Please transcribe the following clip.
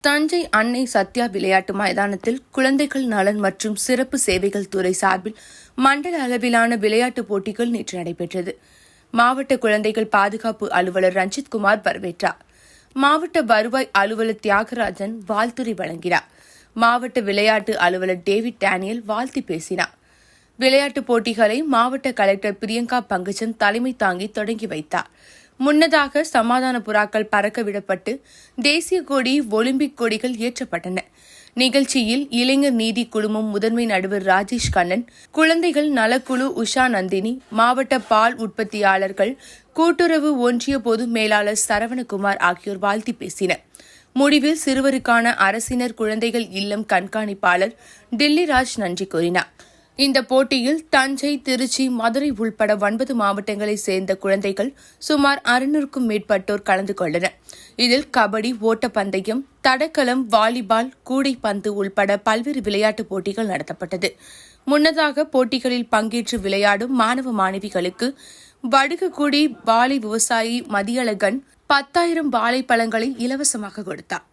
தஞ்சை அன்னை சத்யா விளையாட்டு மைதானத்தில் குழந்தைகள் நலன் மற்றும் சிறப்பு சேவைகள் துறை சார்பில் மண்டல அளவிலான விளையாட்டுப் போட்டிகள் நேற்று நடைபெற்றது. மாவட்ட குழந்தைகள் பாதுகாப்பு அலுவலர் ரஞ்சித்குமார் வரவேற்றார். மாவட்ட வருவாய் அலுவலர் தியாகராஜன் வாழ்த்துரை வழங்கினார். மாவட்ட விளையாட்டு அலுவலர் டேவிட் டேனியல் வாழ்த்தி பேசினார். விளையாட்டுப் போட்டிகளை மாவட்ட கலெக்டர் பிரியங்கா பங்கஜன் தலைமை தாங்கி தொடங்கி வைத்தார். முன்னதாக சமாதான புறாக்கள் பறக்க விடப்பட்டு தேசிய கொடி, ஒலிம்பிக் கொடிகள் ஏற்றப்பட்டன. நிகழ்ச்சியில் இளைஞர் நீதி குழுமம் முதன்மை நடுவர் ராஜேஷ் கண்ணன், குழந்தைகள் நலக்குழு உஷா நந்தினி, மாவட்ட பால் உற்பத்தியாளர்கள் கூட்டுறவு ஒன்றிய பொது மேலாளர் சரவணகுமார் ஆகியோர் வாழ்த்தி பேசினர். முடிவில் சிறுவருக்கான அரசினர் குழந்தைகள் இல்லம் கண்காணிப்பாளர் டில்லிராஜ் நன்றி கூறினார். இந்த போட்டியில் தஞ்சை, திருச்சி, மதுரை உள்பட 9 மாவட்டங்களைச் சேர்ந்த குழந்தைகள் சுமார் 600க்கும் மேற்பட்டோர் கலந்து கொண்டனர். இதில் கபடி, ஓட்டப்பந்தயம், தடகளம், வாலிபால், கூடைப்பந்து உள்பட பல்வேறு விளையாட்டுப் போட்டிகள் நடத்தப்பட்டது. முன்னதாக போட்டிகளில் பங்கேற்று விளையாடும் மாணவ மாணவிகளுக்கு வடுகக்குடி வாழை விவசாயி மதியழகன் 10,000 வாழைப்பழங்களை இலவசமாக கொடுத்தார்.